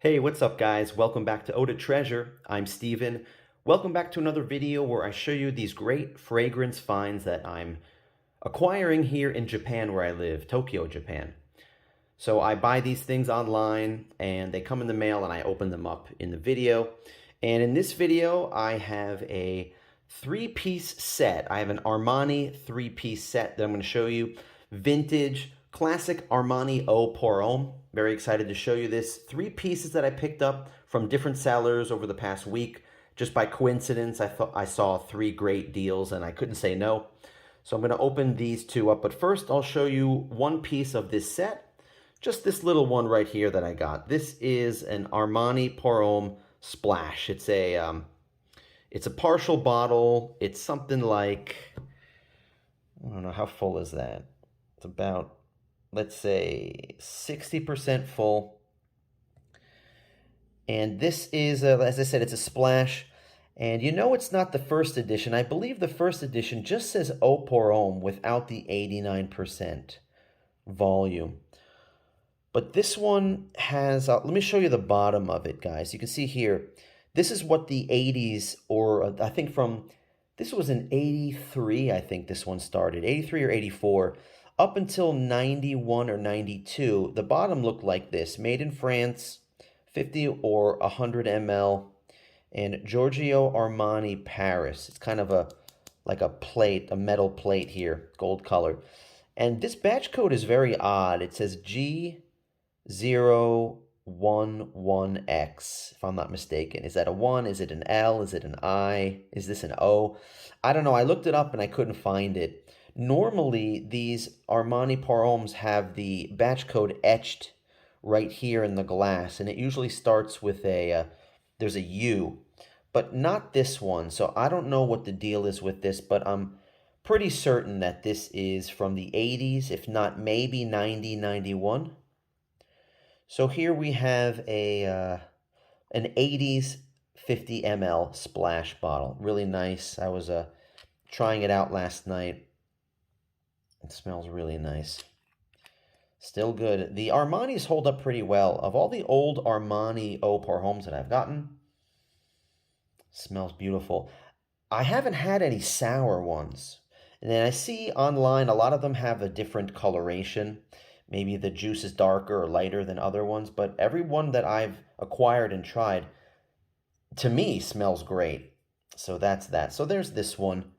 Hey, what's up guys? Welcome back to Eau de Treasure. I'm Steven. Welcome back to another video where I show you these great fragrance finds that I'm acquiring here in Japan where I live, Tokyo, Japan. So I buy these things online and they come in the mail and I open them up in the video. And in this video, I have a three-piece set. I have an Armani three-piece set that I'm going to show you. Vintage, classic Armani Eau pour Homme. Very excited to show you this. Three pieces that I picked up from different sellers over the past week. Just by coincidence, I thought I saw three great deals and I couldn't say no. So I'm going to open these two up. But first, I'll show you one piece of this set. Just this little one right here that I got. This is an Armani pour Homme Splash. It's a partial bottle. It's something like, I don't know, how full is that? It's about, let's say, 60% full. And this is, as I said, it's a splash. And you know it's not the first edition. I believe the first edition just says Eau pour Homme without the 89% volume. But this one has, let me show you the bottom of it, guys. You can see here, this is what the 80s, or I think from, this was in 83, I think this one started, 83 or 84. Up until 91 or 92, the bottom looked like this, made in France, 50 or 100 ml, and Giorgio Armani Paris. It's kind of like a plate, a metal plate here, gold color. And this batch code is very odd. It says G011X, if I'm not mistaken. Is that a 1? Is it an L? Is it an I? Is this an O? I don't know. I looked it up and I couldn't find it. Normally, these Armani pour Hommes have the batch code etched right here in the glass, and it usually starts with there's a U, but not this one. So I don't know what the deal is with this, but I'm pretty certain that this is from the 80s, if not maybe 90, 91. So here we have an 80s 50 ml splash bottle. Really nice. I was trying it out last night. It smells really nice. Still good. The Armanis hold up pretty well. Of all the old Armani Eau pour Hommes that I've gotten, smells beautiful. I haven't had any sour ones. And then I see online a lot of them have a different coloration. Maybe the juice is darker or lighter than other ones, but every one that I've acquired and tried, to me, smells great. So that's that. So there's this one.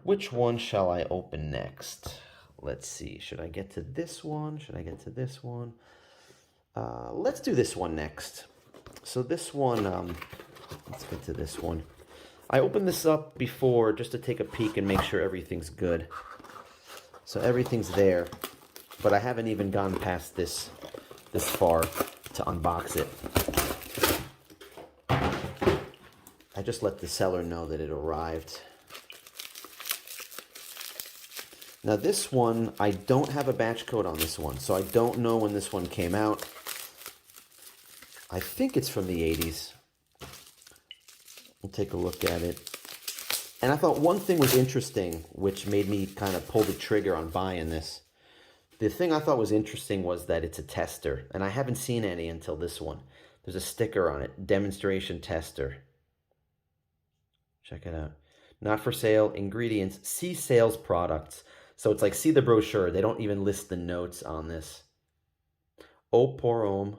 Which one shall I open next? Let's see. Should I get to this one? Should I get to this one? Let's do this one next. So this one, let's get to this one. I opened this up before just to take a peek and make sure everything's good. So everything's there, but I haven't even gone past this far to unbox it. I just let the seller know that it arrived. Now this one, I don't have a batch code on this one, so I don't know when this one came out. I think it's from the 80s. We'll take a look at it. And I thought one thing was interesting, which made me kind of pull the trigger on buying this. The thing I thought was interesting was that it's a tester, and I haven't seen any until this one. There's a sticker on it, demonstration tester. Check it out. Not for sale, ingredients, see sales products. So it's like, see the brochure. They don't even list the notes on this. Eau pour Homme.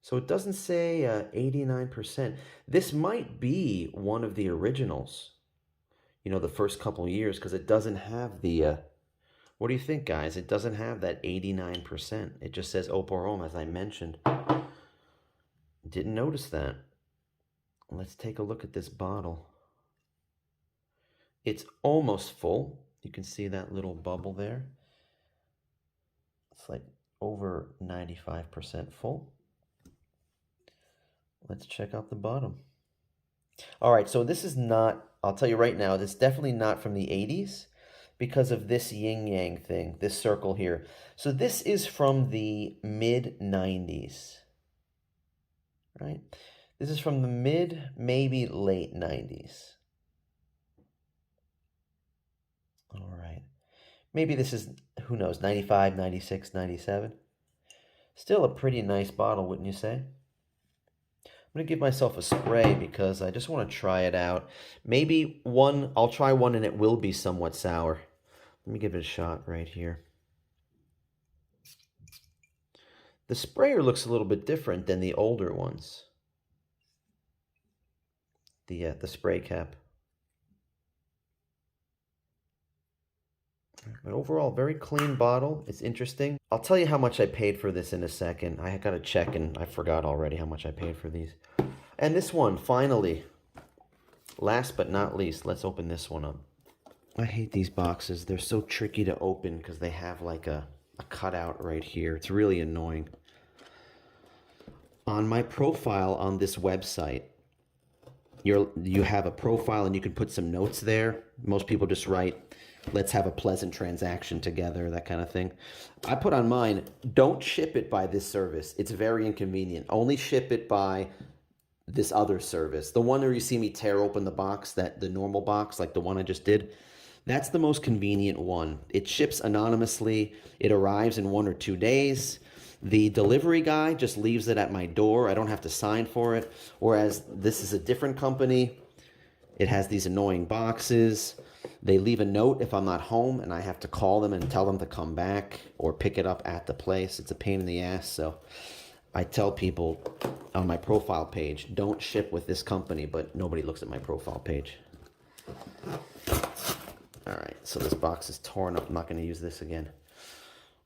So it doesn't say 89%. This might be one of the originals. You know, the first couple years, because it doesn't have the... what do you think, guys? It doesn't have that 89%. It just says Eau pour Homme, as I mentioned. Didn't notice that. Let's take a look at this bottle. It's almost full. You can see that little bubble there. It's like over 95% full. Let's check out the bottom. All right, so this is not, I'll tell you right now, this is definitely not from the 80s because of this yin-yang thing, this circle here. So this is from the mid-90s, right? This is from the mid, maybe late 90s. All right. Maybe this is, who knows, 95, 96, 97. Still a pretty nice bottle, wouldn't you say? I'm going to give myself a spray because I just want to try it out. Maybe one, I'll try one and it will be somewhat sour. Let me give it a shot right here. The sprayer looks a little bit different than the older ones. The spray cap. But overall, very clean bottle. It's interesting. I'll tell you how much I paid for this in a second. I got to check and I forgot already how much I paid for these. And this one, finally, last but not least, let's open this one up. I hate these boxes. They're so tricky to open because they have like a cutout right here. It's really annoying. On my profile on this website, you have a profile and you can put some notes there. Most people just write, let's have a pleasant transaction together, that kind of thing. I put on mine, don't ship it by this service. It's very inconvenient. Only ship it by this other service. The one where you see me tear open the box, the normal box, like the one I just did, that's the most convenient one. It ships anonymously. It arrives in 1 or 2 days. The delivery guy just leaves it at my door. I don't have to sign for it. Whereas this is a different company. It has these annoying boxes. They leave a note if I'm not home, and I have to call them and tell them to come back or pick it up at the place. It's a pain in the ass, so I tell people on my profile page, don't ship with this company, but nobody looks at my profile page. All right, so this box is torn up. I'm not going to use this again.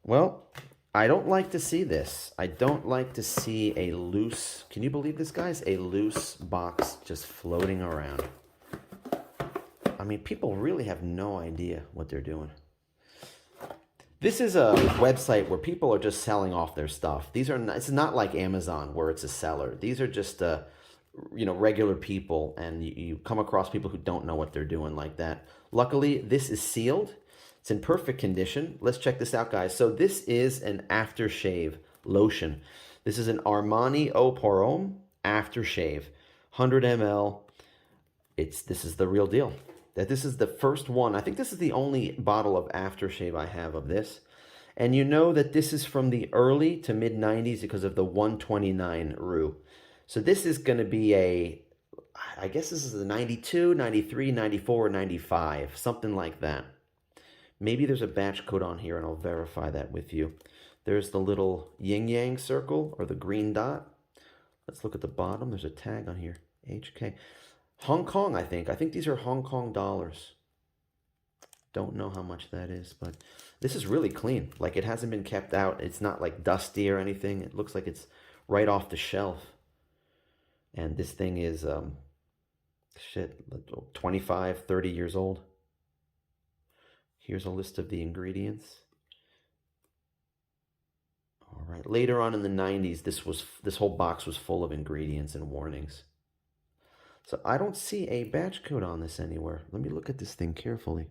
Well, I don't like to see this. I don't like to see a loose, can you believe this, guys? A loose box just floating around. I mean, people really have no idea what they're doing. This is a website where people are just selling off their stuff. These are not, it's not like Amazon where it's a seller. These are just regular people, and you come across people who don't know what they're doing like that. Luckily, this is sealed. It's in perfect condition. Let's check this out, guys. So this is an aftershave lotion. This is an Armani Eau pour Homme aftershave, 100 ml. This is the real deal. This is the first one. I think this is the only bottle of aftershave I have of this. And you know that this is from the early to mid 90s because of the 129 roux. So this is going to be I guess this is a 92, 93, 94, 95, something like that. Maybe there's a batch code on here and I'll verify that with you. There's the little yin-yang circle or the green dot. Let's look at the bottom. There's a tag on here. HK. Hong Kong, I think. I think these are Hong Kong dollars. Don't know how much that is, but this is really clean. Like, it hasn't been kept out. It's not like dusty or anything. It looks like it's right off the shelf. And this thing is, 25, 30 years old. Here's a list of the ingredients. All right. Later on in the 90s, this whole box was full of ingredients and warnings. So I don't see a batch code on this anywhere. Let me look at this thing carefully.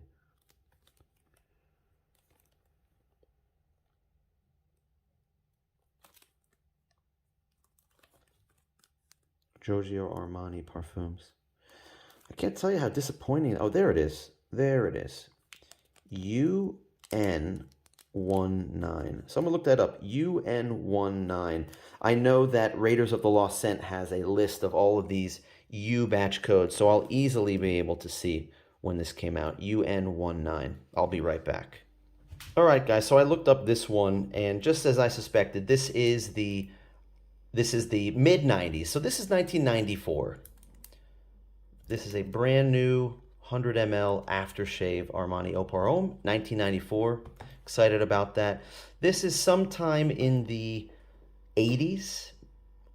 Giorgio Armani Parfums. I can't tell you how disappointing. Oh, there it is. There it is. UN19. Someone look that up. UN19. I know that Raiders of the Lost Scent has a list of all of these U batch codes, so I'll easily be able to see when this came out. UN19. I'll be right back. All right, guys, so I looked up this one, and just as I suspected, this is the mid-90s. So this is 1994. This is a brand new 100 ml aftershave Armani Eau pour Homme, 1994. Excited about that. This is sometime in the 80s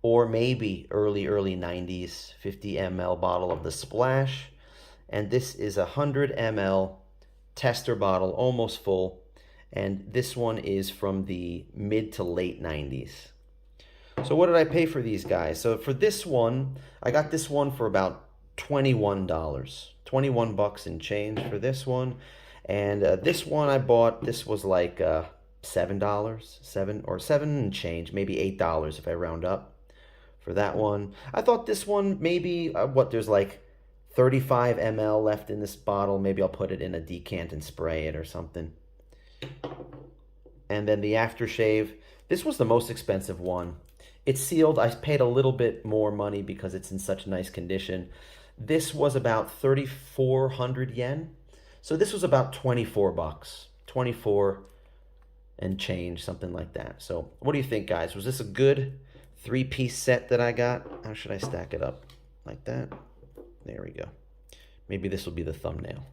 or maybe early 90s, 50 ml bottle of the Splash. And this is a 100 ml tester bottle, almost full. And this one is from the mid to late 90s. So what did I pay for these guys? So for this one, I got this one for about $21. 21 bucks and change for this one. And this one I bought, this was like $7, seven and change, maybe $8 if I round up for that one. I thought this one maybe, there's like 35 ml left in this bottle. Maybe I'll put it in a decant and spray it or something. And then the aftershave, This was the most expensive one. It's sealed. I paid a little bit more money because it's in such nice condition. This was about 3,400 yen. So this was about 24 bucks. 24 and change, something like that. So what do you think, guys? Was this a good three-piece set that I got? How should I stack it up? Like that? There we go. Maybe this will be the thumbnail.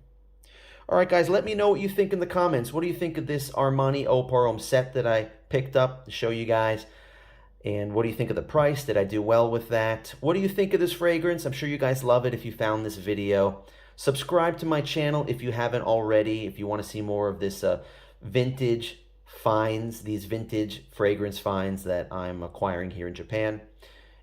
All right, guys, let me know what you think in the comments. What do you think of this Armani Eau Homme set that I picked up to show you guys? And what do you think of the price? Did I do well with that? What do you think of this fragrance? I'm sure you guys love it if you found this video. Subscribe to my channel if you haven't already, if you want to see more of this vintage finds, these vintage fragrance finds that I'm acquiring here in Japan.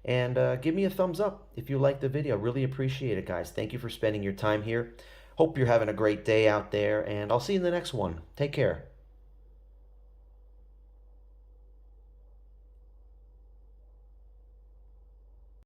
And give me a thumbs up if you liked the video. Really appreciate it, guys. Thank you for spending your time here. Hope you're having a great day out there, and I'll see you in the next one. Take care.